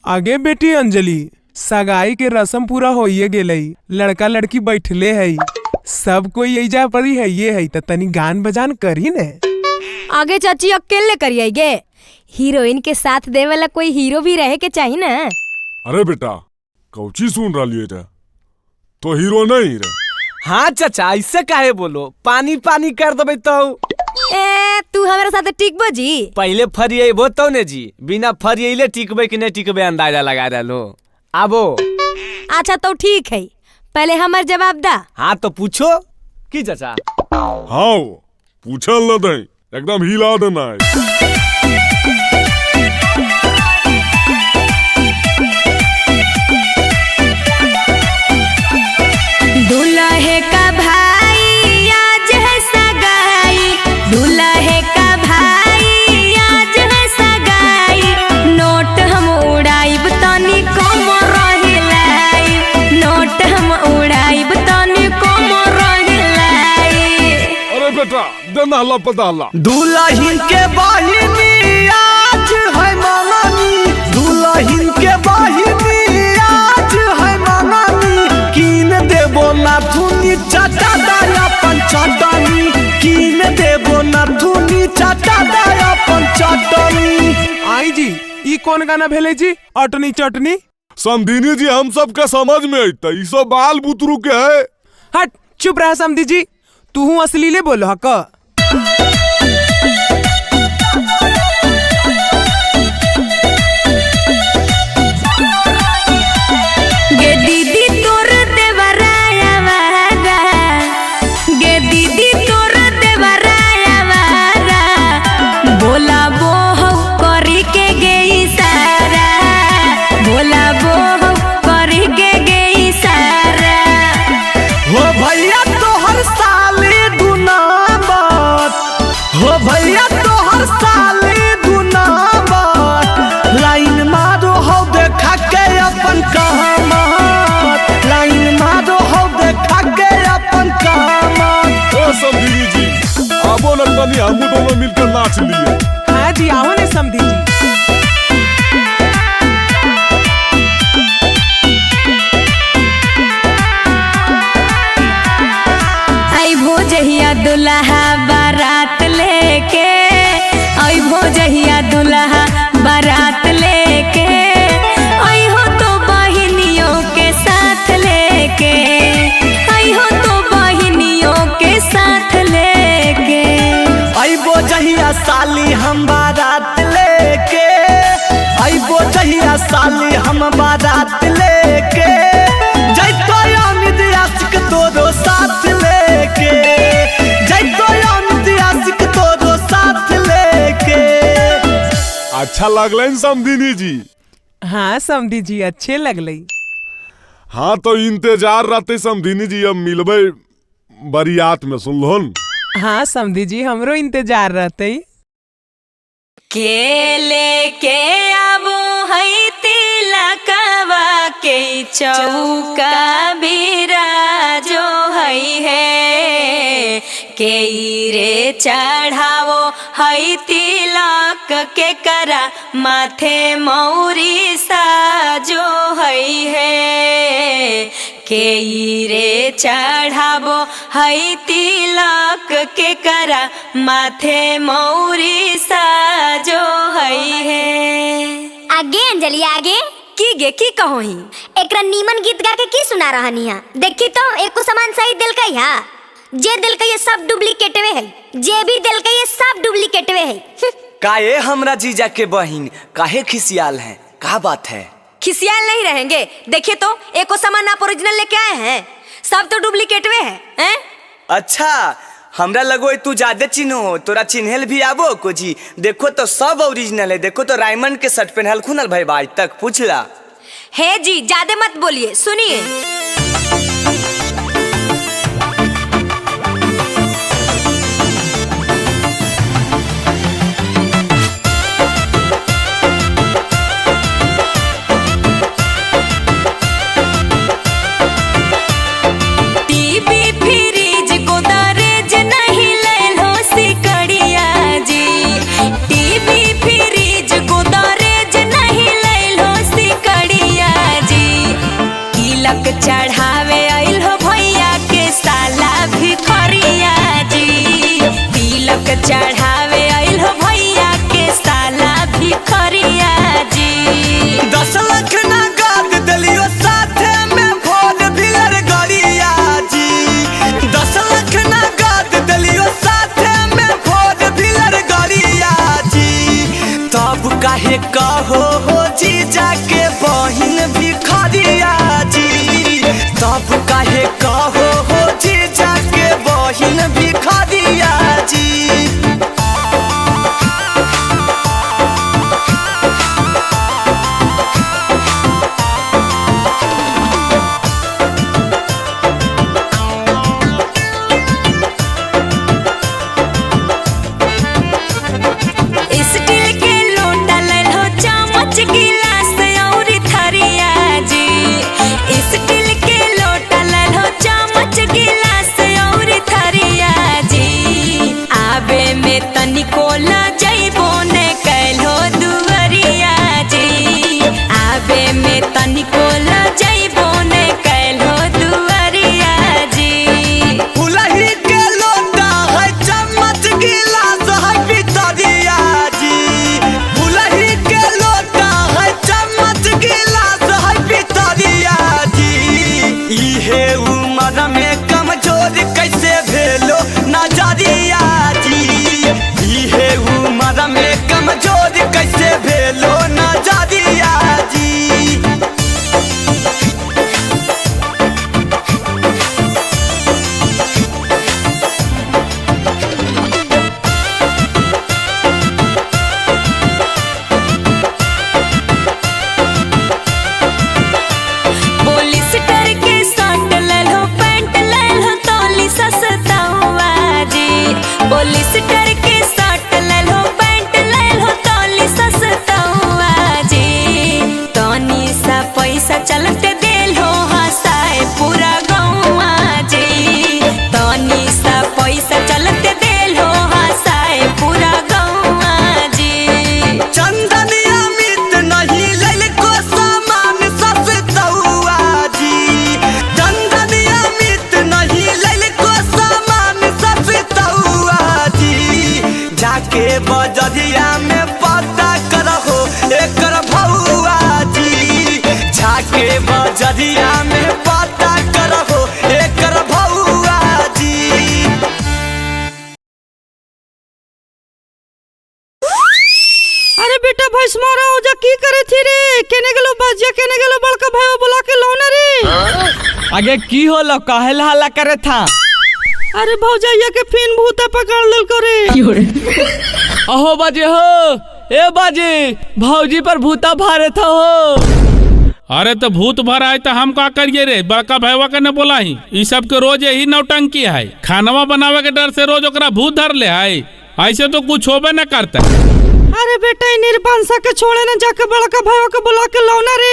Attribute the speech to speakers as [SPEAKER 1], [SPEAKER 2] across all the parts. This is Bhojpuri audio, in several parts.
[SPEAKER 1] आगे बेटी अंजलि, सगाई के रस्म पूरा होइए गेलई, लड़का लड़की बैठले है, सब कोई एजा पर ही है, ये है तो तनी गान बजान करी ने।
[SPEAKER 2] आगे चाची अकेले करिए गे, हीरोइन के साथ दे वाला कोई हीरो भी रहे के चाहिए ना।
[SPEAKER 3] अरे बेटा कौची सुन रही है, तो हीरो नहीं रे।
[SPEAKER 4] हाँ चाचा ऐसे काहे बोलो, पानी पानी कर देबे तो।
[SPEAKER 2] ए तू हमारे साथ टिकबो जी?
[SPEAKER 4] पहले फरिएबो तो ने जी, बिना फरिएले टिकबे कि नहीं टिकबे अंदाजा लगा डालो। आबो।
[SPEAKER 2] अच्छा तो ठीक है, पहले हमार जवाब दा।
[SPEAKER 4] हाँ तो पूछो की चाचा।
[SPEAKER 3] हाँ पूछल न दे, एकदम हिला देना है।
[SPEAKER 2] दूल्हे का भाई आज है सगाई, दूल्हे का भाई आज है सगाई, नोट हम उड़ाइब तनी कम रहिलाई, नोट हम उड़ाइब तनी कम रहिलाई।
[SPEAKER 3] अरे बेटा देना ला पता ला।
[SPEAKER 4] दुल्हन के बहिनी आज है मंगनी, दुल्हन के बहिनी आज है मंगनी, कीन देबो ना थुनी चाटा दाया पंचटनी, कीन देबो ना थुनी चाटा दाया पंचटनी।
[SPEAKER 1] आई जी ई कौन गाना भेले जी? अटनी चटनी।
[SPEAKER 3] समधिनी जी हम सब का समझ में अइता, ई सब बाल बुतरू के है।
[SPEAKER 1] हट चुप रह समधी जी, तू असलीले बोल हक।
[SPEAKER 2] गे दीदी तोर देवराया वारा, गे दीदी तोर देवराया वारा, बोला बोह करी के गई सारा, बोला बोह करी के गई सारा।
[SPEAKER 4] हो भैया तोहर साले दुनामत, हो भैया तोहर साले दुनामत, लाइन मारो हो देखा के अपन कहमत, लाइन मारो हो देखा के अपन कहमत।
[SPEAKER 3] ओ समधिनी जी आबो न तनी हम दोनों मिलकर नाच लिए।
[SPEAKER 1] हाँ जी आओ ने समधी जी।
[SPEAKER 2] आई भोजहिया दुल्हा बारात लेके, आई भोजहिया दुल्हा बारात लेके, आई हो तो बहिनियों के साथ लेके, आई हो तो बहिनियों के साथ लेके।
[SPEAKER 4] अइबो जहिया साली हम बारात लेके, अइबो जहिया साली हम बारात लेके, जइतो अमित आशिक तोरो साथ लेके, जइतो अमित आशिक तोरो साथ लेके।
[SPEAKER 3] अच्छा लगलन समधिनी जी?
[SPEAKER 1] हाँ समधी जी अच्छे लगलई।
[SPEAKER 3] हाँ तो इंतजार रहते समधिनी जी, अब मिलबे बरियात में, सुनलोन।
[SPEAKER 1] हाँ समधी जी हमरो इंतजार रहते।
[SPEAKER 2] के लेके आबो है तिलकवा के चौका बिराजो है, के रे चढ़ावो है तिलक के करा माथे मौरी साजो है, के रे चढ़ावो है तिलक के करा माथे मौरी साजो है।
[SPEAKER 5] आगे अंजलि आगे
[SPEAKER 2] की गे की कहो ही?
[SPEAKER 5] एकरा नीमन गीत गा के की सुना रहनी है? देखी तो एको सामान सही दिल का है, जे दिल का ये सब डुप्लीकेट वे है, जे भी दिल का ये सब डुप्लीकेट वे है।
[SPEAKER 4] काहे हमरा जीजा के बहिन काहे खिसियाल हैं, का बात है?
[SPEAKER 2] खिसियाल नहीं रहेंगे, देखिए तो एको सामान आप ओरिजिनल लेके आए हैं, सब तो डुप्लीकेट वे हैं।
[SPEAKER 4] अच्छा हमरा लगो तू ज्यादा चिन्हो, तोरा चिन्हल भी आबो को जी। देखो तो सब ओरिजिनल है, देखो तो रायमंड के शर्ट पहनल खुनल भाई, आज तक पूछला।
[SPEAKER 2] है जी ज्यादा मत बोलिए, सुनिए। टीवी फ्रिज गोदरेज नहीं ले लो सिकड़िया जी, टीवी फ्रिज गोदरेज नहीं ले लो सिकड़िया।
[SPEAKER 4] तब काहे कहो हो जीजा के बहिन भिखरिया जी, तब काहे कहो हो जीजा के बहिन भिखरिया जी। बजरिया में पता करहो एकर भौआ जी।
[SPEAKER 6] अरे बेटा भैंस मारा हो जा की करे थी रे, केने गेलो बाजिया केने गेलो बड़का भाई बोला के लौना रे।
[SPEAKER 7] आगे की होलो काहे हल्ला करे था?
[SPEAKER 6] अरे भौजाइया के फिन भूता पकड़ लेल करे।
[SPEAKER 7] अहो बाजे हो, ए बाजे भौजी पर भूता भारे था हो।
[SPEAKER 8] अरे तो भूत भर आए तो हम का करिए रे, बड़का भैया के न बोला ही ई सब के रोज यही नौटंकी है, खानवा बनावे के डर से रोज ओकरा भूत धर ले है, ऐसे तो कुछ होबे न करता।
[SPEAKER 6] अरे बेटा निर्बंसा के छोड़े न जाके बड़का भैया के बुला के लौना रे।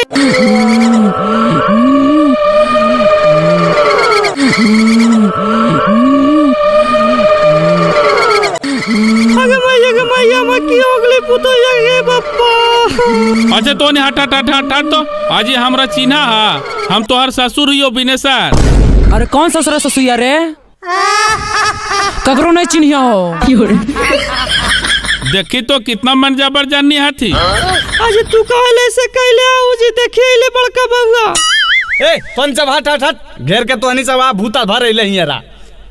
[SPEAKER 6] मैया मैं की होगले पुतैया गे बप्पा।
[SPEAKER 8] अच्छा तो ने हट हट हट हट हट तो आज हमरा चिन्हा हा, हम तोहर ससुर हियो बिनेसर।
[SPEAKER 7] अरे कौन ससुर ससुया रे? ककरो नहीं चिन्हिया हो।
[SPEAKER 8] देखी तो कितना मन जबर जानी हाथी।
[SPEAKER 6] आज तू कहले से कहले आऊ जी देखिए ले बड़का बउआ।
[SPEAKER 9] ए कौन सब हट हट हट घेर के तो नहीं सब आ भूता भरे ले हियरा।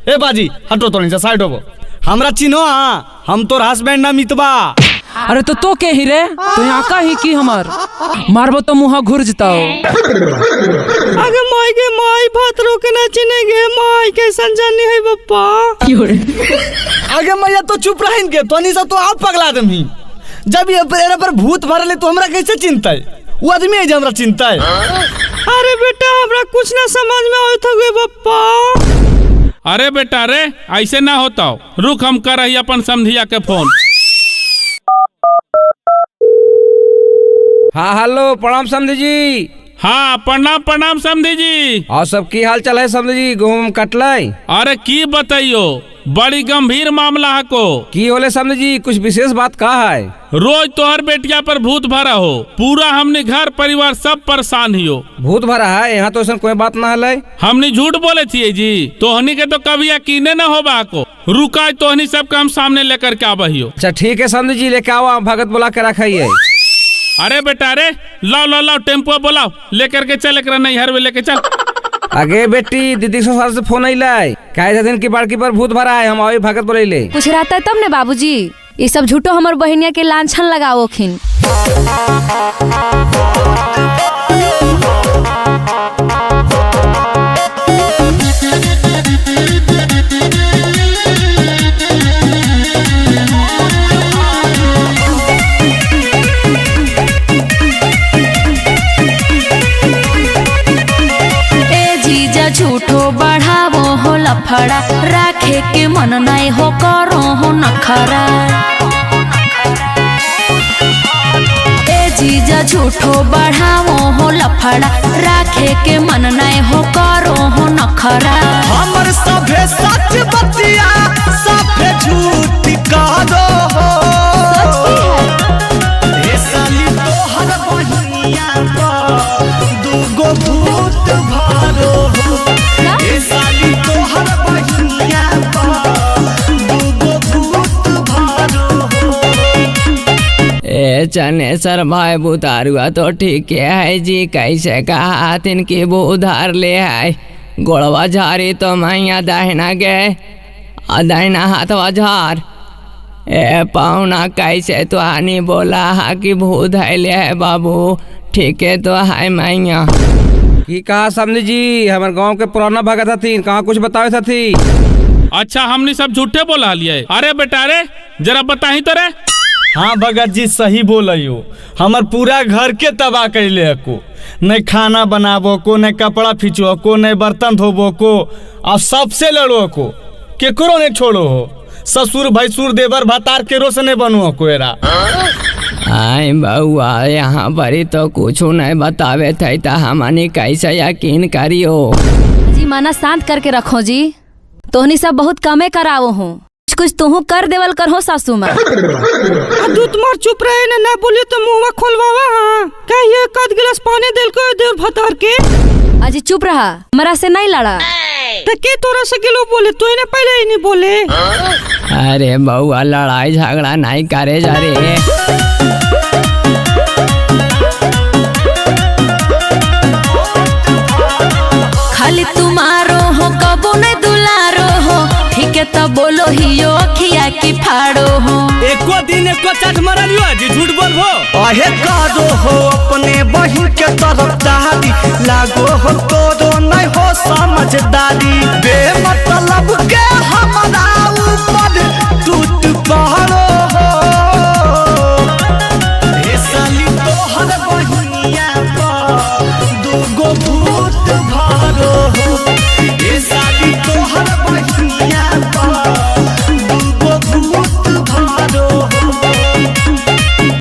[SPEAKER 9] ए बाजी हटो तो नहीं से साइड होबो, हमरा चिन्हो हां, हम तोर हस्बैंड ना मितबा।
[SPEAKER 7] अरे तो के ही रे, तो यहाँ का ही की हमार मारबो तो मुँह घुर जताओ।
[SPEAKER 6] अगे माई गे माई भात रोके ना चिने गे माई कैसन जानी है बप्पा।
[SPEAKER 9] आगे मैया तो चुप रहिन के तो नहीं सब तो आप पगला दमी। जब ये पर भूत भरले तो हमरा कैसे चिंता है? वो आदमी है जो हमरा चिंता है।
[SPEAKER 6] अरे बेटा हमरा कुछ ना समझ में आए तो गे बप्पा।
[SPEAKER 8] अरे बेटा रे ऐसे ना होता, रुक हम कर रही अपन समधिया के फोन।
[SPEAKER 10] हाँ हेलो प्रणाम समधी जी।
[SPEAKER 8] हाँ प्रणाम प्रणाम समधी जी।
[SPEAKER 10] और सब की हाल चाल है समधी जी, गेहूं कटलाई?
[SPEAKER 8] अरे की बताइयो, बड़ी गंभीर मामला है को।
[SPEAKER 10] की होले समधी जी, कुछ विशेष बात कहा है?
[SPEAKER 8] रोज तोहर बेटिया पर भूत भरा हो, पूरा हमने घर परिवार सब परेशान हियो।
[SPEAKER 10] भूत भरा है यहाँ तो ऐसा कोई बात ना है।
[SPEAKER 8] हमने झूठ बोले थी जी, तोहनी के तो कभी यकीने न हो को। रुका तोहनी सबका हम सामने लेकर के आबहियो।
[SPEAKER 10] अच्छा ठीक है समधी जी, लेके आओ, भगत बुला के रखाइए।
[SPEAKER 8] अरे बेटा रे लाओ लाओ लाओ टेम्पो बुलाओ, लेकर के चल कर नैहर में लेके चल।
[SPEAKER 10] आगे बेटी दीदी ससुर से फोन अइले, कहे दिन की बड़की पर भूत भरा है, हम अभी भगत बोले।
[SPEAKER 11] कुछ रहता है तब ने बाबूजी।
[SPEAKER 2] ये सब झूठो हमर बहनिया के लांछन लगाओखिन।
[SPEAKER 11] झूठो बढ़ावो हो लफड़ा, राखे के मन नहीं हो करो हो नखरा। ए जीजा झूठो बढ़ावो हो लफड़ा, राखे के मन नहीं हो करो हो नखरा।
[SPEAKER 4] हमर सभे सच बतिया सभे झूठ कहो हो। ए साली तोहर बहिनिया पर दूगो भूत भरो हो। ए साली तोहर बहिनिया पर दूगो भूत भरो हो।
[SPEAKER 7] ए चनेसर भाई बुतारुआ तो ठीक है जी, कैसे कहा इनकी वो उधार ले है। गोड़वा झारी तो मैया दाहिना गए, दाहिना हाथवा झार। ए पाहुना कैसे तो आनी बोला हा कि भूत है ले है बाबू, ठीक है तो है मैया।
[SPEAKER 10] की कहा समझी जी, हमारे गांव के पुराना भगत थी, कहाँ कुछ बतावे थी।
[SPEAKER 8] अच्छा हमने सब झूठे बोला लिए। अरे बेटा रे जरा बताही तो रे।
[SPEAKER 9] हाँ भगत जी सही बोलियो, हमर पूरा घर के तबाह कैले को। नहीं खाना बनाबो को, नहीं कपड़ा खींचो को, नहीं बर्तन धोबो को, और सबसे लड़ो को, केकरो नहीं छोड़ो हो। ससुर भैसुर देवर भतार के रोस नहीं बनो को एरा।
[SPEAKER 7] आई बउआ यहाँ पर तो कुछ नहीं बतावे थे, तो हमनी कैसे यकीन करियो।
[SPEAKER 2] जी माना शांत करके रखो जी, तोहनी सब बहुत कमे करावो हूँ, कुछ तुहू कर देवल कर हो सासू माँ।
[SPEAKER 6] दूध मार चुप रहे ना बोलियो तो मुंह खोलवावा। हाँ कहिए कद गिलास पानी दिल को देव भतार के।
[SPEAKER 2] अजी चुप रहा, मरा से नहीं लड़ा।
[SPEAKER 6] तो के तोरा से किलो बोले, तू ने पहले ही नहीं बोले।
[SPEAKER 7] अरे बउआ लड़ाई झगड़ा नहीं करे जा रे।
[SPEAKER 11] खाली तुम्हारो हो कबो नहीं दुलारो हो, ठीक है तो बोलो ही यो अखिया की फाड़ो हो।
[SPEAKER 9] एको दिन एको चाट मरलियो जी, झूठ बोलबो।
[SPEAKER 4] अहे कारो हो अपने बहिन के तरफ दादी, लागो हो तोरो नहीं हो समझदारी। बेमतलब के हमारा ऊपर टूट पहाड़ो हो। ए साली तोहर बहिनिया पर दूगो भूत भरो हो। ए साली तोहर बहिनिया पर दूगो भूत भरो हो।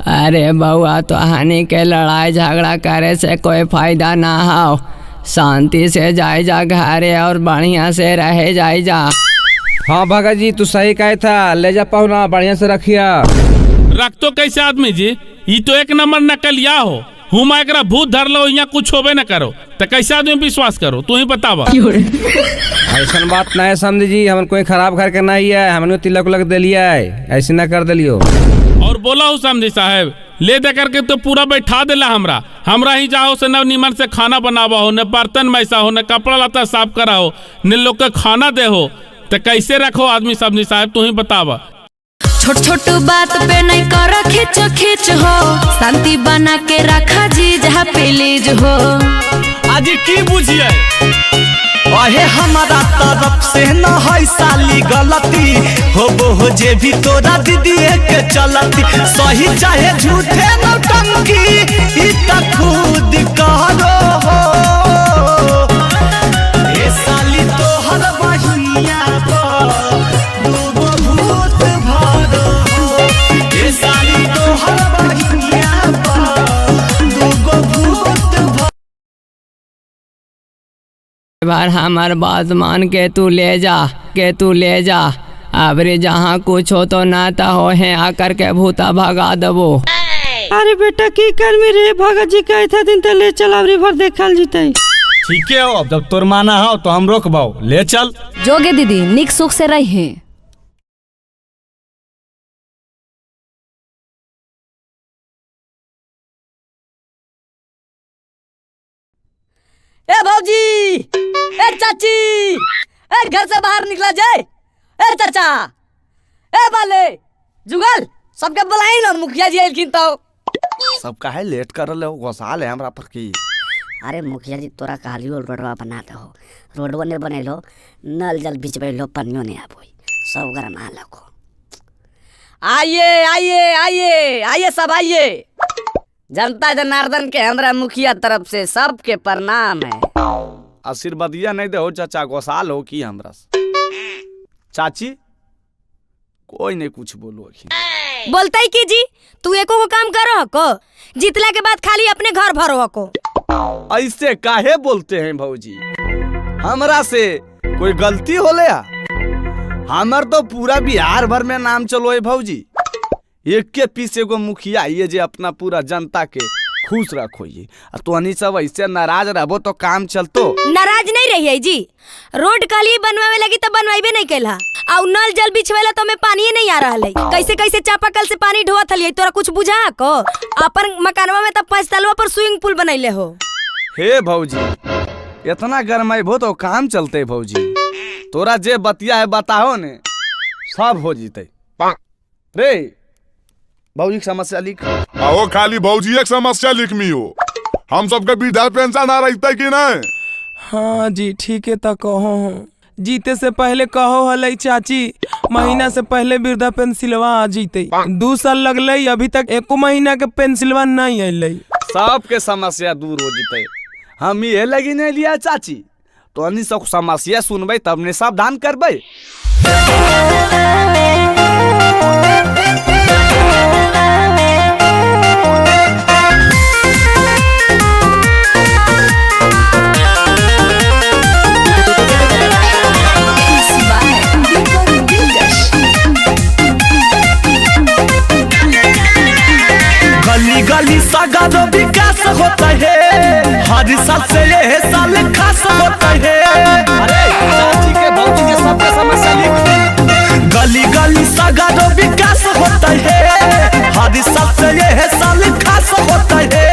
[SPEAKER 7] अरे बउआ तो हानि के लड़ाई झगड़ा करे से कोई फायदा ना हो, शांति से जाए जा घरे और बढ़िया से रहे जाए जा।
[SPEAKER 10] हाँ भगत जी तू सही कहे था, ले जा पाहुना बढ़िया से रखिया।
[SPEAKER 8] रख तो कैसे आदमी जी, ये तो एक नंबर नकलिया हो। हुमा एकरा भूत धर लो, यहाँ कुछ होबे न करो तो कैसे आदमी विश्वास करो, तू ही बतावा।
[SPEAKER 10] ऐसा बात नहीं समझी जी, हम कोई खराब घर के नहीं है, हमने तिलक उलक दे लिया है, ऐसे ना कर दिलियो।
[SPEAKER 8] और बोला हूँ समझी साहब, ले दे करके तो पूरा बैठा देला हमरा ही जाओ से न नीमन से खाना बनावा हो, न बर्तन मैसा हो, न कपड़ा लता साफ करा हो, न लोग के खाना दे हो, तो कैसे रखो आदमी समझी साहब, तू ही बतावा।
[SPEAKER 11] छोट छोट बात पे नहीं कर खींच खींच हो, शांति बना के रखा जी जहाँ प्लीज हो।
[SPEAKER 9] आज की बुझिए
[SPEAKER 4] अहे हमारा तरफ से न है साली गलती, हो जे भी तोरा दीदी के चलती। सही चाहे झूठे नौटंकी ई त खुद करो हो। ए साली तोहर बहिनिया पर दूगो भूत भरो हो। ए साली तोहर बहिनिया पर दूगो भूत भरो।
[SPEAKER 7] बार हमार बात मान के तू ले जा, अबरे जहाँ कुछ हो तो ना तो हो है आकर के भूता भगा दबो।
[SPEAKER 6] अरे बेटा की कर मेरे भगत जी कहे था दिन तो ले चल, अब रिवर देखल जीते।
[SPEAKER 9] ठीक है, अब जब तोर माना हो तो हम रोकबाओ, ले चल।
[SPEAKER 2] जोगे दीदी निक सुख से रही हैं।
[SPEAKER 6] ए भौजी, ए चाची, ए घर से बाहर निकला जाए। ए चाचा, ए बाले जुगल सबके बुलाई ना मुखिया जी आइलखिन तो
[SPEAKER 9] सब काहे लेट कर रहे हो, गोसाल है हमरा पर की।
[SPEAKER 12] अरे मुखिया जी तोरा कहलियो रोडवा बना दो, रोडवा ने बनेलो, नल जल बिचबैलो, पनियो नहीं आबोई, सब गरमा लको।
[SPEAKER 6] आइए आइए आइए आइए सब आइए। जनता जनार्दन के हमरा मुखिया तरफ से सबके प्रणाम है।
[SPEAKER 9] आशीर्वादिया नहीं दे हो चाचा, गोसाल हो की हमरा चाची कोई नहीं कुछ बोलो।
[SPEAKER 5] बोलता ही की जी तू एको को काम करो को, जीतला के बाद खाली अपने घर भरो को।
[SPEAKER 9] ऐसे काहे बोलते हैं भौजी, हमरा से कोई गलती होले या? हमर तो पूरा बिहार भर में नाम चलो है भौजी। एक के पीछे को मुखिया ये जे अपना पूरा जनता के खुश रखो ये, तो अनी सब ऐसे नाराज रहो तो काम चलतो।
[SPEAKER 5] नाराज नहीं रही है जी, रोड खाली बनवावे लगी तो बनवाइबे नहीं कैला, और नल जल बिछवेला तो में पानी नहीं आ रहा है। कैसे कैसे चापाकल से पानी ढोवत हलिए, तोरा कुछ बुझा को? अपन मकानवा में तो 5 तलवा पर स्विमिंग पूल बनैले हो।
[SPEAKER 9] हे भौजी इतना गरमाइबो तो काम चलते भौजी, तोरा जे बतिया है बताओ ने, सब हो जीते। रे भौजी समस्या लिख
[SPEAKER 3] आओ, खाली भौजी एक समस्या लिख मी हो, हम सबके वृद्धा पेंशन आ रही कि नहीं?
[SPEAKER 1] हाँ जी ठीक है तो कहो, जीते से पहले कहो हलै चाची, महीना से पहले वृद्धा पेंसिलवा आ जीते। 2 साल लगले अभी तक एको महीना के पेंसिलवा नहीं अलै।
[SPEAKER 9] सबके समस्या दूर हो जीते, हम ये लगी नहीं लिया चाची, तो अन्य सब समस्या सुनबे तब ने सावधान करबे।
[SPEAKER 4] गली गली सगारो विकास होता है, हर साल से ये साल खास होता है।
[SPEAKER 9] अरे चाची के भौजी के सबके समस्या लिख।
[SPEAKER 4] गली गली सगारो विकास होता है, हर साल से ये साल खास होता है।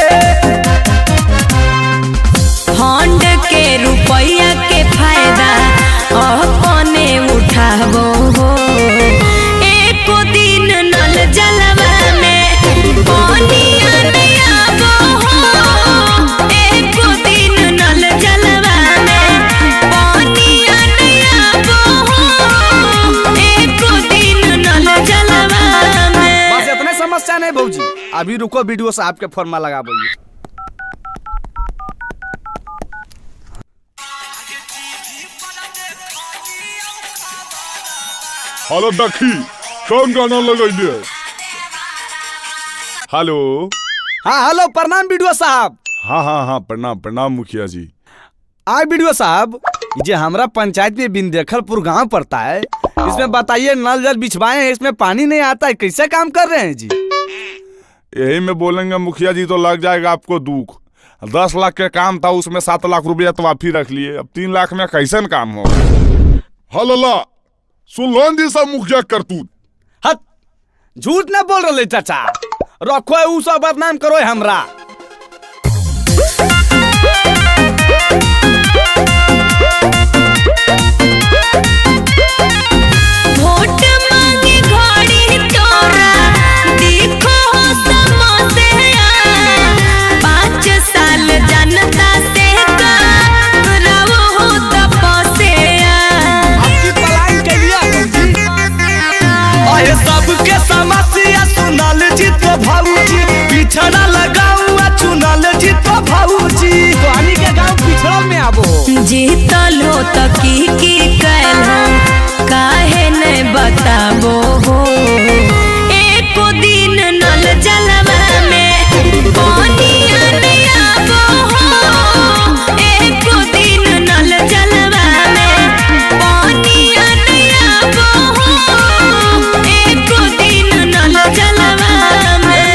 [SPEAKER 11] फंड के रुपया के फायदा अपने उठाबो हो, एको दिन नल जलवा में पानी आबो हो, एको दिन नल जलवा में पानी आबो हो, एको दिन नल जलवा में।
[SPEAKER 9] बस इतने समस्या नहीं भौजी, अभी रुको वीडियो साहब के फॉर्मा लगाबो।
[SPEAKER 3] हेलो दखी, कौन गाना लगैले? हेलो।
[SPEAKER 9] हाँ हेलो, प्रणाम वीडियो साहब।
[SPEAKER 3] हाँ प्रणाम प्रणाम मुखिया जी।
[SPEAKER 9] आए वीडियो साहब, जे हमरा पंचायत में विंध्यखलपुर गांव पड़ता है, इसमें बताइए नल जल बिछवाए हैं, इसमें पानी नहीं आता है, कैसे काम कर रहे हैं जी?
[SPEAKER 3] यही में बोलेंगे मुखिया जी तो लग जाएगा आपको दुख। 10 लाख के काम था, उसमें 7 लाख रुपया तो माफी रख लिए, अब 3 लाख में कैसे काम हो? हल्ला सुन लो जी सब मुखिया करतूत।
[SPEAKER 9] हट, झूठ न बोल रहे चाचा, रखो है उ सब बदनाम करो है हमरा।
[SPEAKER 11] वोट मांगे घड़ी तोरा देखो समस्या, 5 साल जनता से करावो हो तपस्या।
[SPEAKER 9] आपकी पलायन के लिए
[SPEAKER 4] अरे सबके समस्या सुनल जी तो भाऊजी, पिछड़ा लगाऊआ चुनल जी तो भाऊजी।
[SPEAKER 9] पानी के गांव पिछड़ा में आबो,
[SPEAKER 11] जीतल हो तो की कैल हो, काहे नहीं बताबो हो, एको दिन नल जलवा में पानी आबो हो, एको दिन नल जलवा में पानी आबो हो, एको दिन नल जलवा में।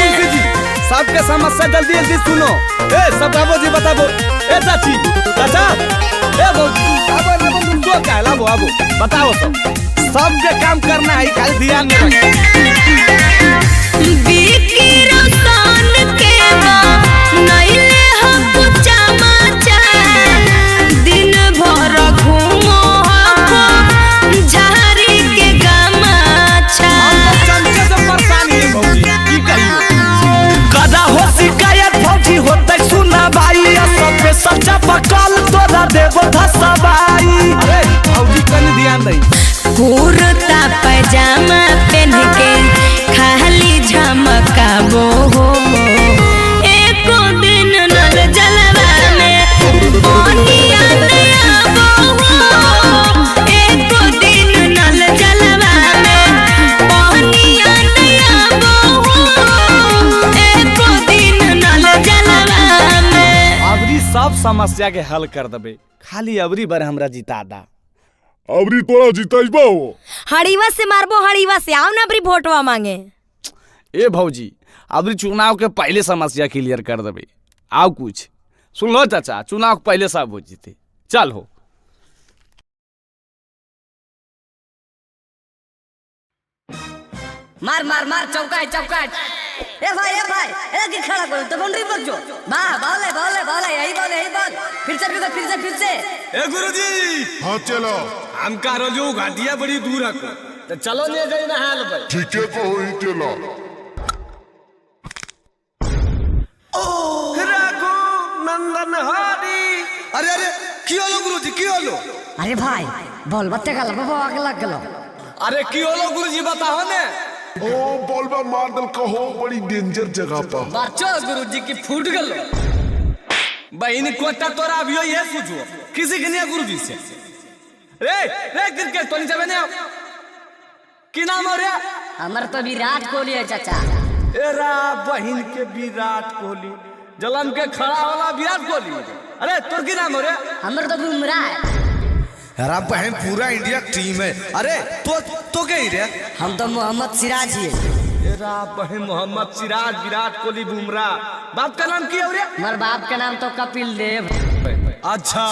[SPEAKER 9] सबके समस्या जल्दी जल्दी सुनो। ए सब बाबू जी बताबो। ए चाची, चाचा, ए भौजी, आबो तुम जो कहला वो आबो बताओ सब। सबके काम करना है, खाली ध्यान में
[SPEAKER 11] बिकी रोशन के नइले हो कुछ समाचार, दिन भर घूमो हो झारी के गमाछा।
[SPEAKER 9] चमचे से समस्या के हल कर देबे। खाली अबरी बार हमरा जिता दा।
[SPEAKER 3] अबरी तोरा जितैबो हो।
[SPEAKER 5] हड़ीवा से मारबो, हड़ीवा से आओ ना अबरी वोटवा मांगे।
[SPEAKER 9] ए भौजी अबरी चुनाव के पहले समस्या क्लियर कर देबे। आओ कुछ सुन लो चाचा, चुनाव के पहले सब हो जीते। चल हो
[SPEAKER 12] मार मार मार चौकाट चौकाट। ए भाई एक ही खड़ा करो तो बाउंड्री पर जो वाह बॉल यही बॉल फिर से।
[SPEAKER 9] ए गुरुजी
[SPEAKER 3] हाँ चलो।
[SPEAKER 9] हम का रोजू घाटिया बड़ी दूर है तो चलो ले गई ना हाल भाई।
[SPEAKER 3] ठीक है को ही चलो।
[SPEAKER 9] राघो नंदन हरी। अरे की होलो गुरुजी की होलो?
[SPEAKER 12] अरे भाई बॉल बत्ते का बाबा आगे लग गलो।
[SPEAKER 9] अरे की होलो गुरुजी बताओ ने।
[SPEAKER 3] ओ बॉल बा मार दल कहो बड़ी डेंजर जगह पर।
[SPEAKER 9] बच्चो गुरुजी की फूट गलो। बहनी कोटा तोरा अभी ये पूछो किसी के नहीं गुरुजी से। रे क्रिकेट तो नहीं जावे ने। की नाम हो रे?
[SPEAKER 12] हमर तो विराट कोहली है चाचा।
[SPEAKER 9] एरा बहन के विराट कोहली जलम के खड़ा वाला विराट कोहली। अरे तोर की नाम हो रे?
[SPEAKER 12] हमर तो बुमराह है।
[SPEAKER 4] अरे बहन पूरा इंडिया टीम है। अरे तो कहीं रे?
[SPEAKER 12] हम तो मोहम्मद सिराज ही है।
[SPEAKER 9] एरा बहन मोहम्मद सिराज, विराट कोहली, बुमराह। बाप का नाम क्या हो रे?
[SPEAKER 12] हमारे बाप का नाम तो कपिल देव।
[SPEAKER 9] अच्छा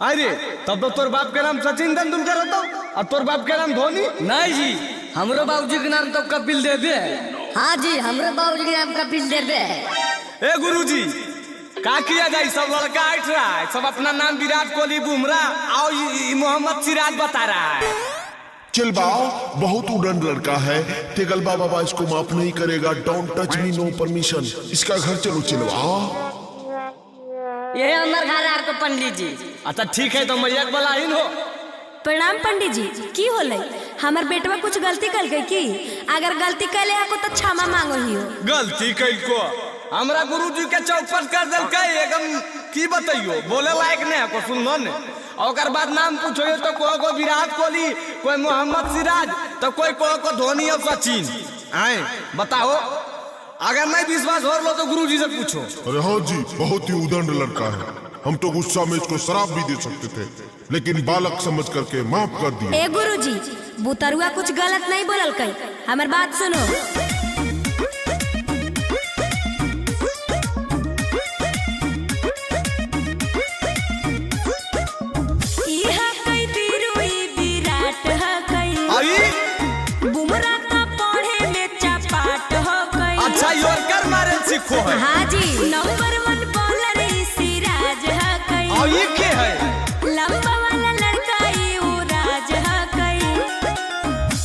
[SPEAKER 9] अरे तब तो तोर बाप का नाम सचिन तेंदुलकर होता और तोर बाप का नाम धोनी?
[SPEAKER 12] नहीं जी हमरो बाबूजी के नाम तो कपिल देव है। हाँ जी हमरो बाबूजी के नाम कपिल देव है।
[SPEAKER 9] ए गुरुजी का किया जाए? सब लड़का आठ रहा है, सब अपना नाम विराट कोहली, बुमराह और मोहम्मद सिराज बता रहा है।
[SPEAKER 3] चल बाओ बहुत उड़न लड़का है। तेगल बाबा इसको माफ नहीं करेगा। Don't touch me, no permission. इसका घर चलो चलवाओ।
[SPEAKER 12] ये हमारे घर आपको पंडित जी।
[SPEAKER 9] अच्छा ठीक है तो मैया वाला ही हो।
[SPEAKER 5] प्रणाम पंडित जी। की होले? हमार बेटवा कुछ गलती कर गई की? अगर गलती कैले हको तो क्षमा मांगो ही हो।
[SPEAKER 9] गलती कैल को हमरा गुरुजी के चौपट कर दिल के एकदम की बताइयो बोले लायक नहीं है को सुनो ने। और बाद नाम पूछो तो को विराट कोहली, कोई मोहम्मद सिराज तो कोई को धोनी और सचिन। आए बताओ अगर नहीं विश्वास हो लो तो गुरुजी से पूछो।
[SPEAKER 3] अरे हाँ जी बहुत ही उदंड लड़का है। हम तो गुस्सा में इसको शराब भी दे सकते थे लेकिन बालक समझ करके माफ कर दिया।
[SPEAKER 5] ए गुरुजी बुतरुआ कुछ गलत नहीं बोलल कई। हमार बात सुनो।
[SPEAKER 9] सीखो है।
[SPEAKER 5] हाँ जी नंबर 1 बॉलर सिराज है कई।
[SPEAKER 9] और ये क्या है?
[SPEAKER 5] लंबा वाला लड़का ये राज है कई।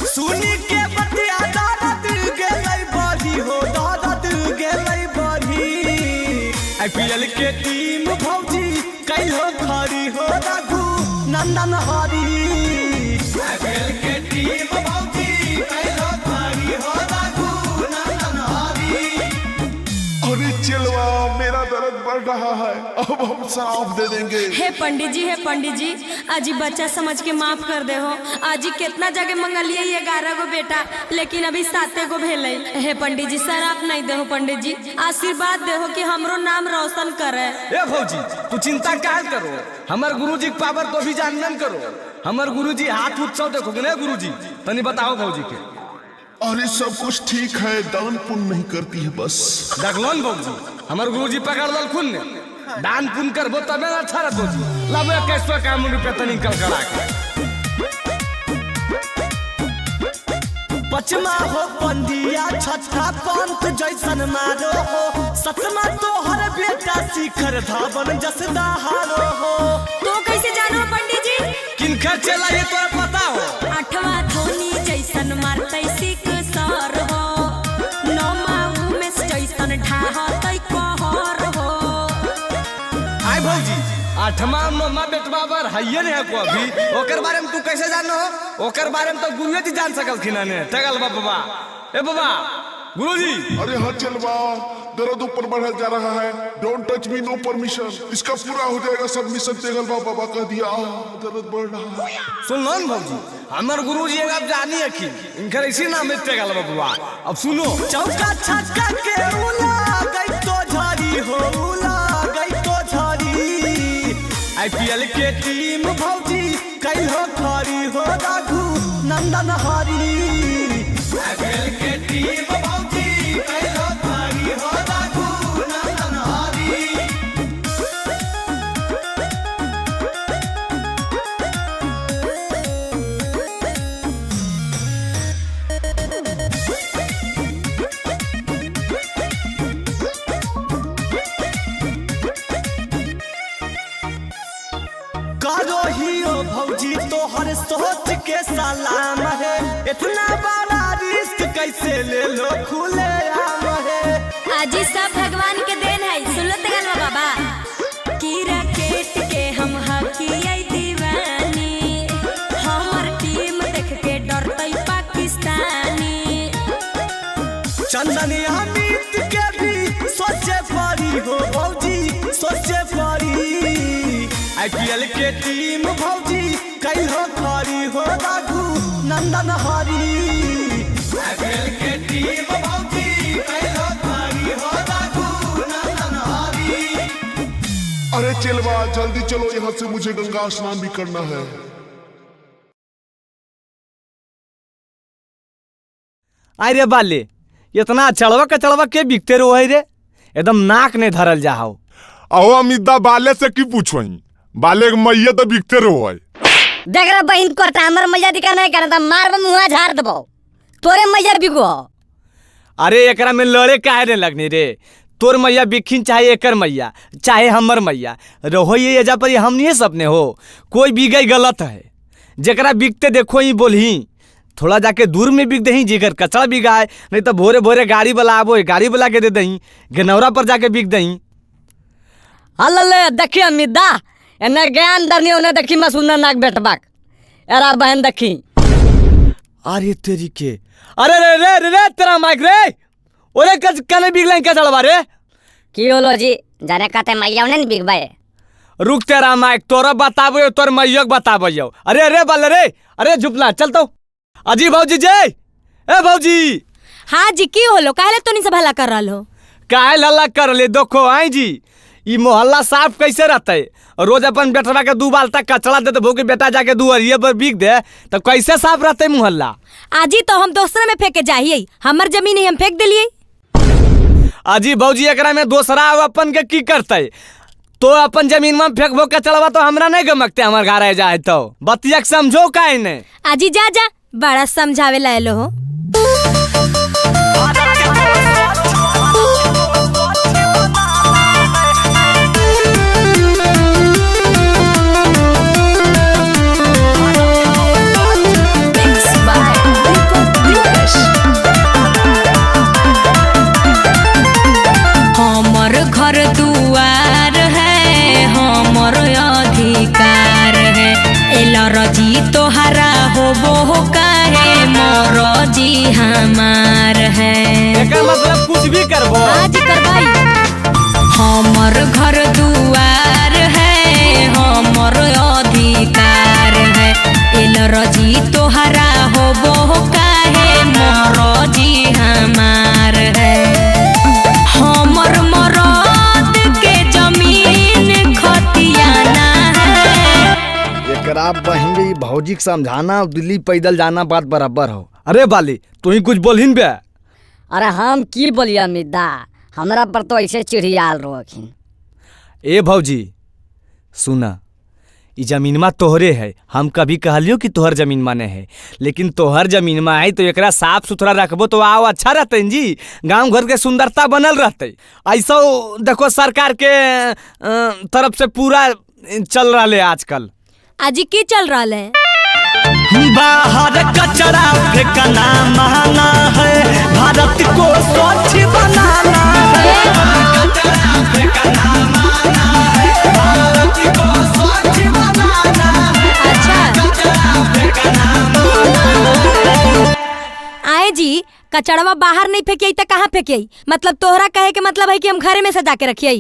[SPEAKER 4] सुनी के बतिया दादा दिल गेलै बढ़ी हो, दादा दिल गेलै बढ़ी।
[SPEAKER 9] IPL के टीम
[SPEAKER 4] भौजी कैलो खरी हो रघु नंदन हरी।
[SPEAKER 9] IPL के टीम भौजी कैलो खरी हो रघु नंदन हरी।
[SPEAKER 3] अरे चलवा मेरा दर्द बढ़ रहा है, अब हम शराब दे देंगे।
[SPEAKER 5] हे पंडित जी अजी बच्चा समझ के माफ कर दे हो। अजी कितना जगह मंगलिए 11 गो बेटा लेकिन अभी 7 गो भेले। हे पंडित जी शराब नहीं दे हो। पंडित जी आशीर्वाद दे हो कि हमरो नाम रोशन करे।
[SPEAKER 9] ए भौजी तू चिंता क्या करो, हमार गुरुजी के पावर तो भी जानन करो। हमार गुरुजी हाथ उत्सव देखो ना गुरुजी तनी बताओ भौजी के।
[SPEAKER 3] अरे सब कुछ ठीक है, दान पुण्य नहीं करती है बस।
[SPEAKER 9] देखलोन भौजी हमार गुरुजी पकड़ दल खुन ने दान पुण्य करबो तबे ना अच्छा रहतो। लबे कैसो काम रुपया तनी कलकड़ा के।
[SPEAKER 4] पचमा हो पंडिया छठा पंथ जैसन मारो हो। सतमा तो हर बेटा शिखर धावन जस दहारो हो।
[SPEAKER 5] तो कैसे जानो पंडित जी?
[SPEAKER 9] किनका चला ये तो पता हो।
[SPEAKER 5] 8वां धोनी जैसन मारतै सिक सर हो। 9वां में जैसन ढाहतै कहर हो।
[SPEAKER 9] आय भौजी 8वां 9वां बेटवा पर हइये ने को अभी ओकर बारे में तू कैसे जानो हो? ओकर बारे में तो गुरुजी जी जान सकलखिन ने। तगल बाबा ए बाबा गुरुजी।
[SPEAKER 3] अरे हाँ चलवा दर्द ऊपर बढ़ा जा रहा है। Don't touch me, no permission. इसका पूरा हो जाएगा सब मिशन। तेगल बाबा कह दिया दर्द बढ़ रहा है।
[SPEAKER 9] सुन लो भौजी हमार गुरुजी अब जानी है कि इनकर इसी नाम है तेगल बाबा। अब सुनो
[SPEAKER 4] चौका छक्का के उला गई तो झाड़ी हो, उला गई तो झाड़ी IPL के टीम भौजी कई हो खरी हो राघू नंदन हरी। IPL के टीम भौजी कई हो खरी हो राघू नंदन हरी। करो ही ओ भौजी तोहर सोच के सलाम है, इतना बड़ा रिस्क कैसे ले लो खुले आम है।
[SPEAKER 5] आजी सब भगवान के देन है, सुन लो तगलवा बाबा। की रकेट के हम हकियै दीवानी, हमर टीम देख के डरतै पाकिस्तानी।
[SPEAKER 4] चंदन अमित के भी सोचे पड़ी हो भौजी सोचे पड़ी। IPL के टीम भौजी कई हो खरी हो राघू नंदन हरी। IPL के टीम भौजी कई हो खरी हो राघू नंदन हरी।
[SPEAKER 13] अरे चलवा जल्दी चलो यहाँ से, मुझे गंगा स्नान भी करना है।
[SPEAKER 9] अरे बाले इतना चढ़वा के बिकते रहो है रे, एकदम नाक ने धरल जाओ।
[SPEAKER 3] अहो अमिता बाले से की पूछवही, बाले के मैया तो बिकते रहो है।
[SPEAKER 12] देख रहा बहन को हमर मैया दिखा नहीं करता, मार मुँह झाड़ दबो तोरे मैया बिको।
[SPEAKER 9] अरे एकरा में लड़े काहे ने लगनी रे, तोर मैया बिखिन चाहे एकर मैया चाहे हमर मैया रहो, ये एजा पर हम नहीं सपने हो। कोई बिगई गलत है, जेकरा बिकते देखो ही बोलही, थोड़ा जाके दूर में बिक दही, जेकर कचरा बिगाए, नहीं तो भोरे भोरे गाड़ी वाला आबो गाड़ी वाला के दे दही, गनौरा पर जाके बिक दही।
[SPEAKER 12] हल्ले देखी अमिता एने ज्ञान दरनी उन्हें देखी मैं सुनना नाक बेटबाक एरा बहन देखी।
[SPEAKER 9] अरे तेरी के, अरे रे रे रे, रे तेरा माइक रे, ओरे कने बिगला का चढ़वा रे
[SPEAKER 12] की होलो जी, जाने कहते मैया ने बिगबाए।
[SPEAKER 9] रुक तेरा माइक तोरा बताबो तोर मैया बताबो। अरे अरे बाल रे, अरे झुपला चल तो। अजी भौजी जय ए भौजी।
[SPEAKER 5] हाँ जी की होलो, काहे तो नहीं सब हल्ला कर रहा हो?
[SPEAKER 9] काहे हल्ला कर ले, देखो आई जी ई मोहल्ला साफ कैसे रहते, रोज अपन बेटवा के 2 बाल्टा कचरा दे दबो कि बेटा जाके दुआरिये पर बिक दे, तो कैसे साफ रहते मोहल्ला?
[SPEAKER 5] आजी तो हम दूसरे में फेंके जाइए, हमर जमीन ही हम फेंक दिलिए।
[SPEAKER 9] अजी भौजी एकरा में दूसरा अपन के की करते, तो अपन जमीन में फेंकबो कचड़वा तो हमरा नहीं गमकते, हमार घर आ जाए तो बतिया समझो काहे ने।
[SPEAKER 5] आजी जा जा बड़ा समझावे लायलो हो।
[SPEAKER 11] हमर घर दुआर है, हमर अधिकार है, एलर्जी तोहरा होबो काहे, मोर जी हमार है।
[SPEAKER 9] एकर मतलब कुछ भी करबो
[SPEAKER 5] आज करबाई।
[SPEAKER 11] हमर घर दुआर है, हमर अधिकार है, एलर्जी तोहरा होबो काहे, मोर जी हमार है। हमर मरद के जमीन खतियाना है।
[SPEAKER 9] एकरा बहन भौजी के समझाना दिल्ली पैदल जाना बात बराबर हो। अरे बाली तू ही कुछ बोलहिन बे।
[SPEAKER 12] अरे हम की बोलिए अमिता, हमरा पर तो ऐसे चिड़ियाल रोखिन।
[SPEAKER 9] ए भौजी सुना, ई जमीनमा तोहरे है, हम कभी कहलियो कि तोहर जमीन माने है, लेकिन तोहर जमीन में है तो एकरा साफ सुथरा रखबो तो आओ अच्छा रहते जी, गांव घर के सुंदरता बनल रहते। ऐसा देखो सरकार के तरफ से पूरा चल रहा है आजकल।
[SPEAKER 5] आजी की चल रहा है?
[SPEAKER 4] बाहर कचरा फेंकना महंगा है, भारत को स्वच्छ बनाना है। कचरा फेंकना महंगा है, भारत को स्वच्छ बनाना है।
[SPEAKER 5] अच्छा आए जी, कचड़वा बाहर नहीं फेंकिए तो कहाँ फेंकिए? मतलब तोहरा कहे के मतलब है कि हम घरे में सजा के रखिए।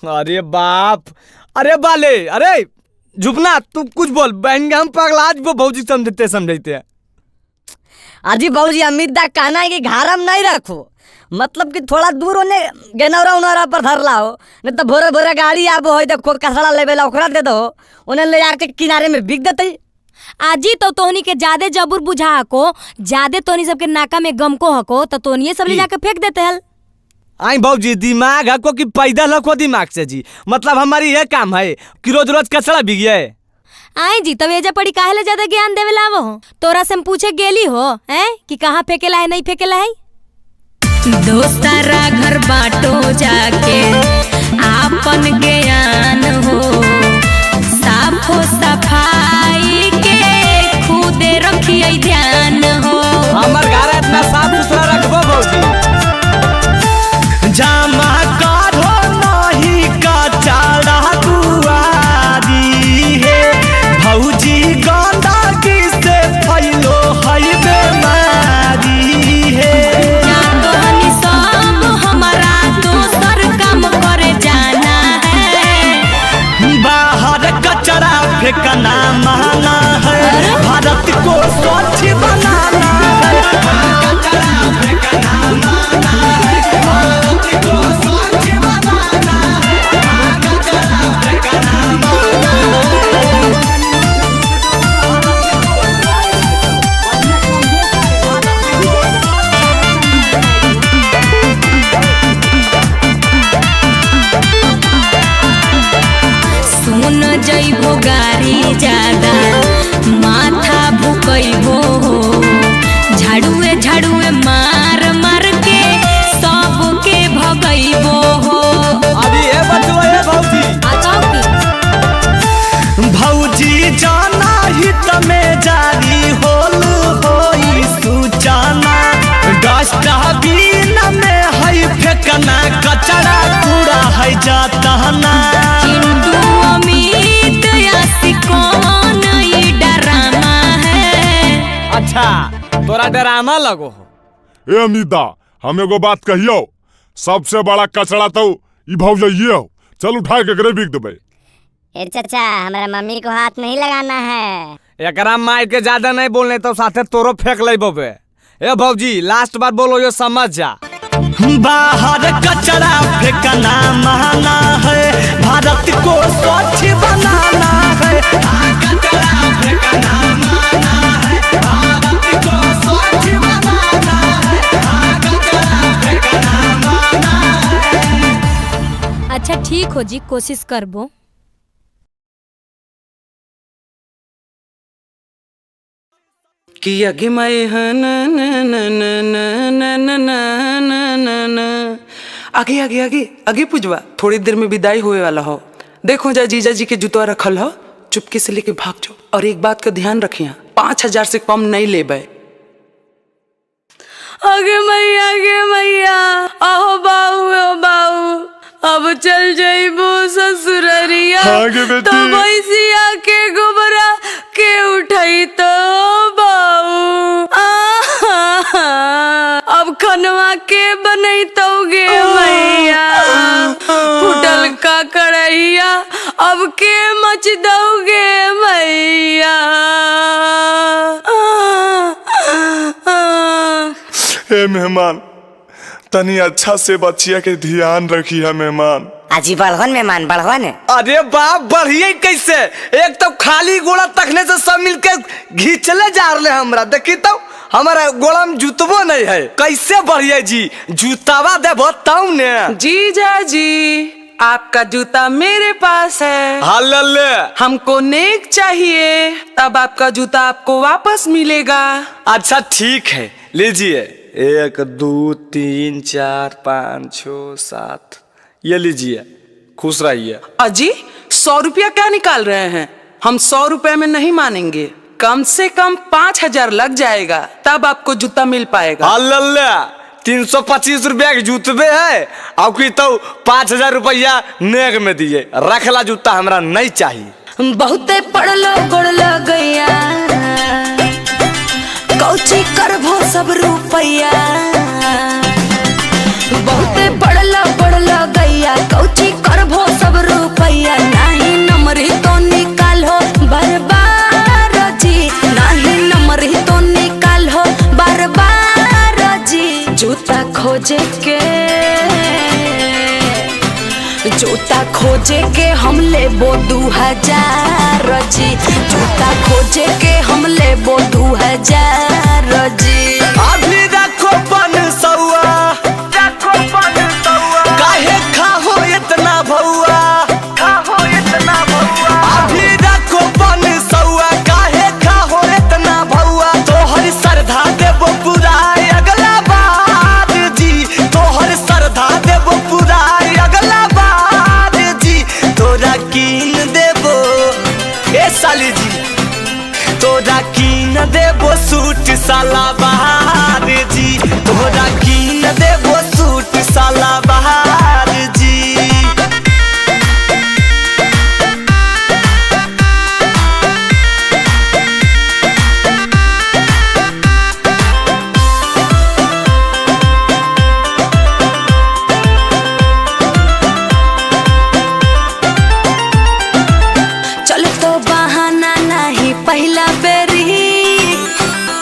[SPEAKER 9] अरे बाप, अरे बाले, अरे झुपना तू कुछ बोल, बहन हम पगला आज वो भौजी समझते हैं।
[SPEAKER 12] अजी भौजी अमित दा कहना है कि घर हम नहीं रखो, मतलब कि थोड़ा दूर होने गेनौरा उनौरा पर धरला हो, नहीं तो भोरे भोरे गाड़ी आबो हो देखो कचरा लेबेला ओकरा दे दो, उन्हें ले जाके किनारे में बिक देते।
[SPEAKER 5] आजी तो तोहनी के ज्यादा जबूर बुझा हको, ज्यादा तोहनी सबके नाका में गम को हको तो तोहनी सब ले जाके फेंक देते हल।
[SPEAKER 9] आई बाबूजी दिमाग हको कि पैदा लखो दिमाग से जी, मतलब हमारी ये काम है कि रोज रोज कचरा बिगिए।
[SPEAKER 5] आई जी तब एजा पड़ी काहे ले ज्यादा ज्ञान देवे लावो हो, तोरा से हम पूछे गेली हो हैं कि कहाँ फेंकेला है नहीं फेंकेला है।
[SPEAKER 11] दोस्तरा घर बाटो जाके आपन ज्ञान हो, साफो सफाई के खुदे रखिए ध्यान हो।
[SPEAKER 9] हमार घर इतना साफ सुथरा रखबो बाबूजी।
[SPEAKER 4] जामा काढ़ो नहीं कचरा दुआरी है, भौजी गंदगी से फैलो है बीमारी है।
[SPEAKER 11] जातोनी सब हमारा दोसर काम करे जाना है,
[SPEAKER 4] बाहर कचरा फेंकना माना है, भारत को स्वच्छ बनाना है। कचरा फेंकना माना है, भारत को स्वच्छ बनाना है, कचरा फेंकना माना है।
[SPEAKER 11] सुन जइबो गारी ज्यादा माथा भुकइबो हो, झाड़ुए झाड़ुए मार मार के सबके भगइबो हो।
[SPEAKER 9] अभी ये बचवा ये भौजी
[SPEAKER 4] भौजी जाना ही तमें जारी होल होई सूचना, डस्टबिन में है फेंकना कचरा कूड़ा है जातना।
[SPEAKER 11] चिंटू अमित यासिकोन ई डरामा है।
[SPEAKER 9] अच्छा तोरा डरामा लगो हो।
[SPEAKER 3] ए अमिता हम एगो बात कहियो, सबसे बड़ा कचरा तो ई भौजाइये हो, चल उठा के करे बिक देबे।
[SPEAKER 12] ए चाचा हमारा मम्मी को हाथ नहीं लगाना है।
[SPEAKER 9] एकरा मार के ज्यादा नहीं बोलने तो साथे तोरो फेंक लेबो बे। ए भौजी लास्ट बार बोलो यो समझ जा।
[SPEAKER 4] बाहर कचरा फेंकना माना है, भारत को स्वच्छ बनाना है। कचरा फेंकना माना है, भारत को स्वच्छ बनाना है, कचरा फेंकना माना है।
[SPEAKER 5] अच्छा ठीक हो जी, कोशिश करबो।
[SPEAKER 14] कि आगे मैं आगे आगे आगे आगे पूजवा, थोड़ी देर में विदाई होए वाला हो। देखो जा जीजा जी के जूता रखल हो, चुपके से लेके भाग जाओ। और एक बात का ध्यान रखिए, 5000 से कम नहीं लेबे।
[SPEAKER 6] आगे मैया आहो बाऊ अब चल जाइबो ससुररिया, तो भैंसिया के गोबरा के उठाई तो बाऊ। अब खनवा के बनई तो गे मैया, फुटल का कढ़ैया अब के मच दोगे मैया।
[SPEAKER 15] हे मेहमान तनी अच्छा से बच्चिया के ध्यान रखी है मेहमान।
[SPEAKER 12] आजी बढ़वन मेहमान बढ़वन।
[SPEAKER 9] अरे बाप बढ़िए कैसे, एक तो खाली गोड़ा तकने से सब मिलके घींचले जा रहे हमरा। देखी तो हमारा गोड़ा में जूतबो नहीं है, कैसे बढ़िया जी जूतावा दे बताऊ ने।
[SPEAKER 14] जीजा जी आपका जूता मेरे पास है,
[SPEAKER 9] हल्ले
[SPEAKER 14] हमको नेक चाहिए, तब आपका जूता आपको वापस मिलेगा।
[SPEAKER 9] अच्छा ठीक है लीजिए, 1 2 3 4 5 6 7 ये लीजिए, खुश रहिए।
[SPEAKER 14] अजी 100 रुपया क्या निकाल रहे हैं, हम 100 रुपए में नहीं मानेंगे, कम से कम 5000 लग जाएगा, तब आपको जूता मिल पाएगा।
[SPEAKER 9] अल्लाह 325 रुपया के जूतबे है, आपकी तो 5000 रुपया नेक में दिए, रखला जूता हमरा नहीं चाहिए।
[SPEAKER 11] बहुते पड़लो गोड़लो गैया, कौची करभो सब रुपैया। बहुते पड़लो गैया, कौची करभो सब रुपैया। नहीं नमरी तो निकालो बरबार जी, नहीं नमरी तो निकालो बरबार जी। जूता खोजे जूता खोजे के हम लेबो 2000 जी, जूता खोजे के हम लेबो 2000 जी।
[SPEAKER 4] अभी रखो 500, काहे खाहो इतना भौआ, अभी रखो 500, काहे खाहो इतना भौआ। तोहर श्रद्धा देबो पूरा अगला बार जी, तोहर श्रद्धा देबो पूरा अगला बार जी। तोरा कीन देबो ए साली जी, तोरा कीन देबो सूट सलवार जी, तोरा कीन देबो सूट सलवार जी।
[SPEAKER 11] चल तो बहाना नहीं पहला बेरी,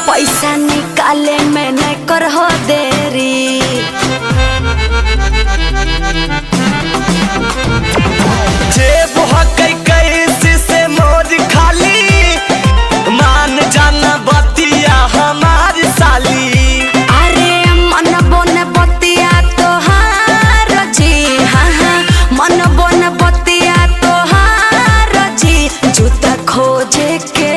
[SPEAKER 11] पैसा निकाले में नहीं करहो देरी।
[SPEAKER 4] जेब हकै कैसे से मोर खाली, मान जाना बतिया हमार साली।
[SPEAKER 11] अरे मन बोन बतिया तोहार जी, हाँ हाँ मन बोन बतिया तोहार जी। जूता खोजे के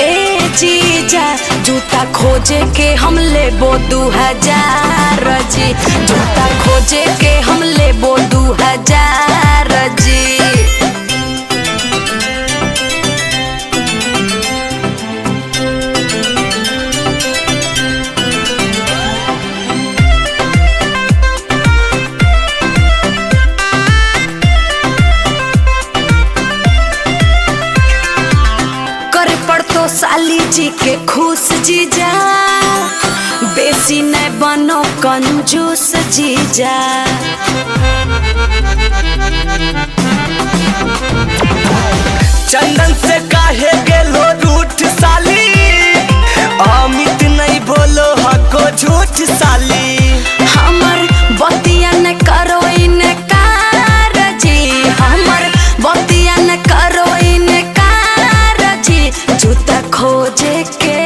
[SPEAKER 11] ए जीजा, जूता खोजे के हम लेबो 2000 जी, जूता खोजे के हम लेबो 2000 जी। करे पड़तो साली जी के खुश जीजा, बेसी नहीं बनो कंजूस जीजा।
[SPEAKER 4] चंदन से काहे गेलो रूठ साली, अमित नहीं बोलो हको झूठ साली।
[SPEAKER 11] हमर बतिया न करो इनकार जी, हमर बतिया न करो इनकार जी। जूता खोजे के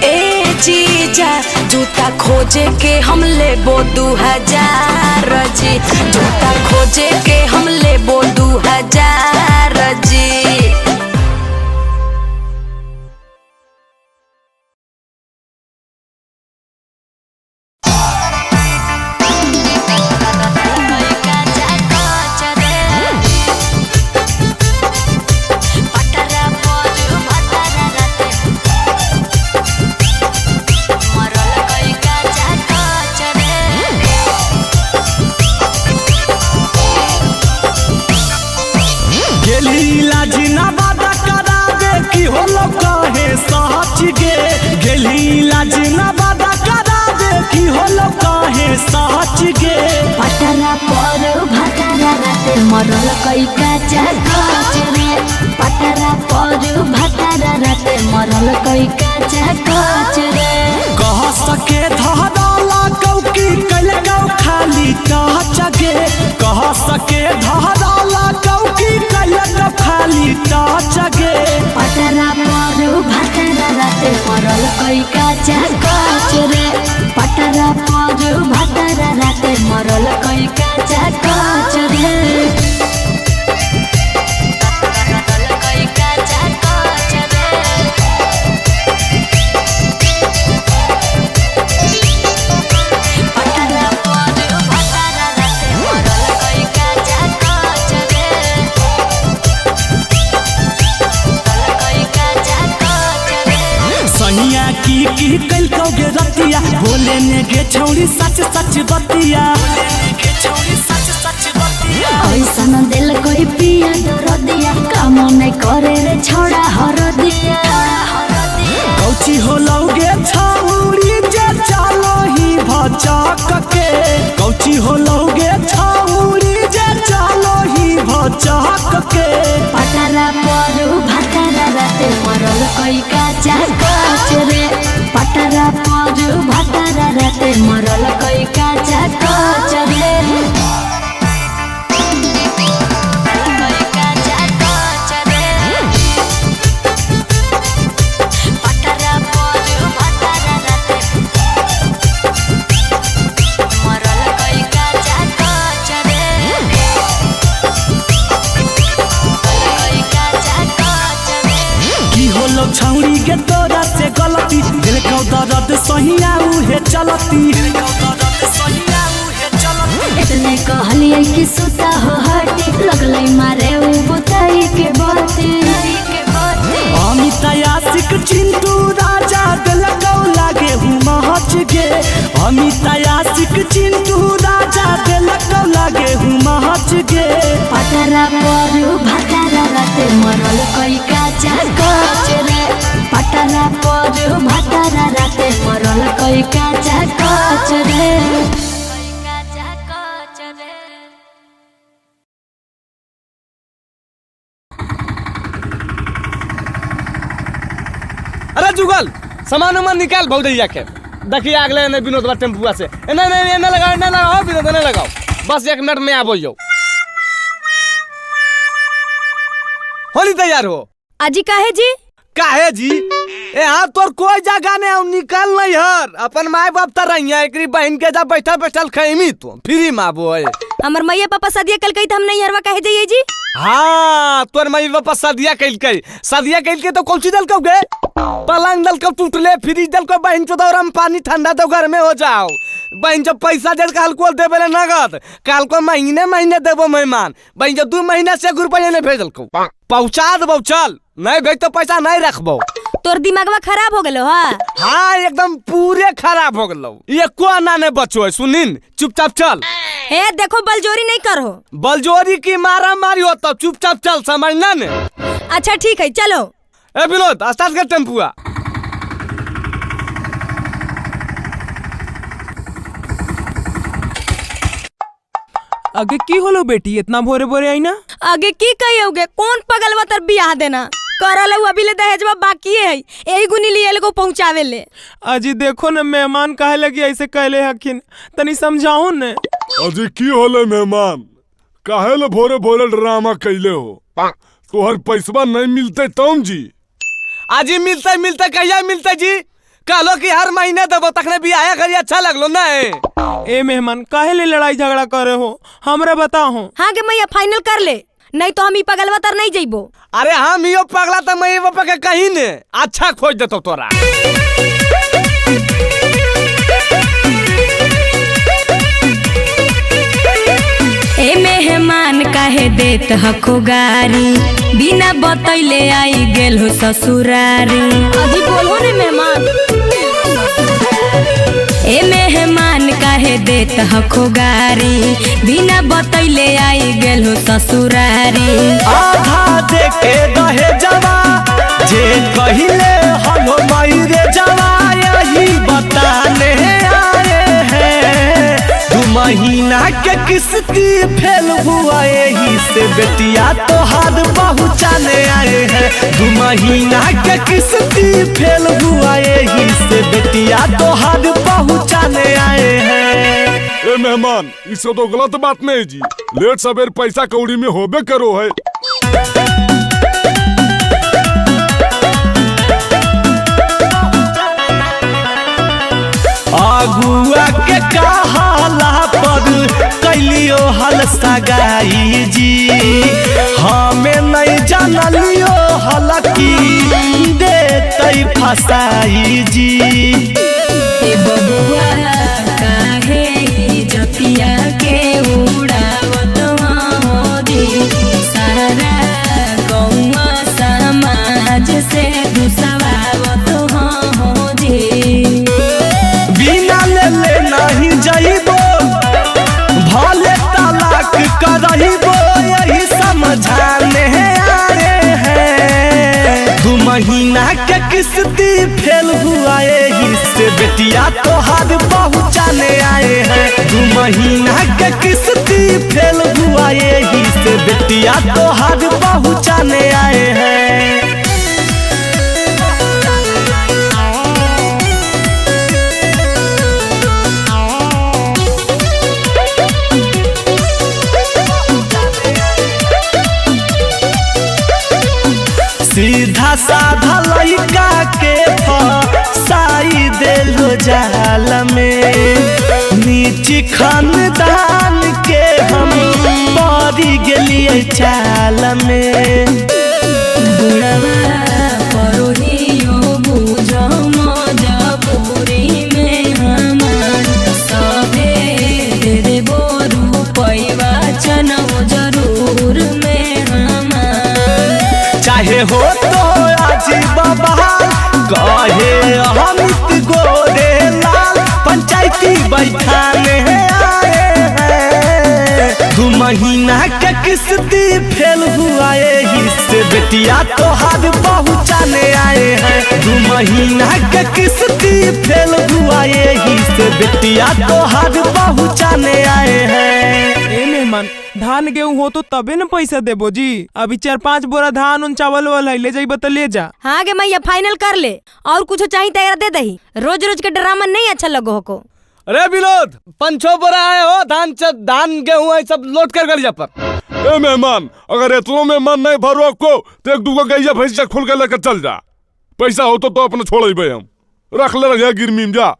[SPEAKER 11] ए जीजा, जूता खोजे के हम लेबो 2000 जी, जूता खोजे के हम लेबो 2000 जी। पटरा पर भटरा राते मरल कई काचा काच रे, पटरा पर भटरा राते मरल कई काचा काच रे।
[SPEAKER 4] कह सके धराला कौकी कल गौ खाली टच गे, कह सके धराला कौकी कल गौ खाली टच गे।
[SPEAKER 11] पटरा पर भटरा राते मरल कई काचा काच रे, पटरा पर भटरा राते मरल कई काचा काच रे।
[SPEAKER 4] की कल कौगे रतिया, बोले ने गे छौरी सच सच बतिया,
[SPEAKER 11] ऐसन दिल कोई पिया दरदिया, काम नहीं करे रे छोड़ा हरदिया।
[SPEAKER 4] कौची हो लौगे छौरी जे चलो ही भचक के, कौची हो लौगे छौरी जे चलो ही भचक के।
[SPEAKER 11] पटरा पर भटरा राते मरल कई काचा काच रे, पटरा पर भटरा राते मरल कई काचा काच रे।
[SPEAKER 4] सहिया उहे चलती
[SPEAKER 11] इतने कहलिए कि सुता हो हटी लगले मारे उ बुताई के बाते
[SPEAKER 4] अमित आशिक चिंटू राजा दिलकौ लागे हूँ महच गे अमित आशिक चिंटू राजा दिलकौ लागे हूँ महच गे
[SPEAKER 11] पटरा पर भातारा राते मरल कोई काचा कोच रे पटरा पर भातारा राते मरल कोई काचा कोच रे
[SPEAKER 9] अरे जुगल सामान उमान निकाल भौजैया के देखिए अगले ने विनोद बा टेम्पुआ से नहीं लगाओ विनोद नहीं लगाओ बस 1 मिनट में आबो यो होली तैयार हो
[SPEAKER 5] अजी काहे जी
[SPEAKER 9] ए हां तोर कोई जगह ने निकाल नहीं हर अपन माय बाप त रहिया एकरी बहन के जा बैठल खैमी तू फ्री में आबो है
[SPEAKER 5] हमर मैया पापा सदिया कल कही त हम नहीं हरवा काहे जाइए जी
[SPEAKER 9] हाँ तोर माई बापा सदिया कैल के तो कौची दल गे पलंग दल को टूटले फ्रिज दल को बहन चो दौरा में पानी ठंडा तो घर में हो जाओ बहन जब पैसा दे काल को देबे नगद काल को महीने देबो मेहमान बहन जब 2 महीना से रुपया ने भेजल को पहुंचा देबो चल नहीं भेज तो पैसा नहीं रखबो
[SPEAKER 5] तोर दिमागवा खराब हो गेलो
[SPEAKER 9] हाँ एकदम पूरे खराब हो गेलो ये को आना ने बचो है सुनिन चुपचाप चल
[SPEAKER 5] हे देखो बलजोरी नहीं करो
[SPEAKER 9] बलजोरी की मारा मारी हो तो चुपचाप चल समझना ने
[SPEAKER 5] अच्छा ठीक है चलो
[SPEAKER 9] ए विनोद स्टार्ट कर टेम्पुआ
[SPEAKER 1] आगे की होलो बेटी इतना भोरे भोरे आई ना
[SPEAKER 5] आगे की कहियोगे कौन पगलवा तर बियाह देना करल अभी ले दहेजवा बाकी है यही गुनी लिए को पहुंचावे ले
[SPEAKER 1] अजी देखो न मेहमान काहे लगी ऐसे कहले हकिन तनी समझाओ न
[SPEAKER 3] अजी की होले मेहमान काहे ले भोरे भोरे ड्रामा कैले हो तोहर पैसवा नहीं मिलते तुम जी
[SPEAKER 9] आजी मिलते कहिया मिलते जी कहलो कि हर महीने देबो तखने भी आया करी अच्छा लगलो ना
[SPEAKER 1] ए मेहमान काहे ले लड़ाई झगड़ा करे हो हमरा बताओ
[SPEAKER 5] हाँ के मैया फाइनल कर ले नहीं तो हम ई पगलवा तर नहीं जइबो
[SPEAKER 9] अरे हम यो पगला त मैं वो पे कहीं ने अच्छा खोज देतो तोरा
[SPEAKER 5] ए मेहमान काहे देत हको गारी बिना बतैले आई गेल हो ससुरारी अभी बोलो ने मेहमान ए मेहमान काहे देत हको गारी बिना बतैले आई गेल हो ससुरारी
[SPEAKER 4] आधा देके दहे जवा जे कहिले हलो माई रे जवा यही बताने आए हैं 2 महीना के किस्ती फेल हुआ यही से बेटिया तो हाथ पहुँचाने आए हैं 2 महीना के किस्ती फेल हुआ यही से बेटिया तो हाथ पहुँचाने आए हैं
[SPEAKER 3] ए मेहमान इससे तो गलत बात नहीं जी लेट सवेर पैसा कौड़ी में होबे करो है
[SPEAKER 4] अगुआ के कहाला पर कैलियो हल सगाई जी हमें नहीं जानलियो हल की देतै फसाई जी
[SPEAKER 5] ए बबुआ काहे जपिया के उड़ावत होदी सारा गौवा समाज से दुसवावत होदी
[SPEAKER 4] बिना ले नहीं जाइबो भले तलाक करहिबो यही समझाने आए हैं 2 महीना के किस्ती फेल हुआ यही से बेटिया तो हाथ पहुँचाने आए हैं 2 महीना के किस्ती फेल हुआ यही से बेटिया तो हाथ पहुँचाने आए हैं सीधा साधा लड़का के फसाई देलो जाल में नीची खानदान के हम पड़ी गेलिए चाल में
[SPEAKER 5] बुढ़वा परोहियो बुझ मजबूरी
[SPEAKER 4] पार्टी बैठाने आए हैं। 2 महीना के किस्ती फेल हुआ यही से बेटिया तोहार पहुँचाने आए हैं। 2 महीना के किस्ती फेल हुआ यही से बेटिया तोहार पहुँचाने आए हैं।
[SPEAKER 1] ए मेहमान धान गेहूं हो तो तबे न पैसा देबो जी। अभी 4-5 बोरा धान उन चावल वाला ले जाइबा तो ले जा।
[SPEAKER 5] हाँ गे मैया फाइनल कर ले, और कुछ चाहिए तैयार दे दही। रोज रोज के ड्रामा नहीं अच्छा लगो को।
[SPEAKER 9] अरे विनोद 5-6 बोरा आए हो धान गेहूं है सब लोड कर गलिया पर।
[SPEAKER 3] ए मेहमान अगर इतनों में मन नहीं भरो को तो 1-2 गैया भैंसिया खोल के लेकर चल जा। पैसा हो तो अपने छोड़ हम रख ले रह गिरमी में जा।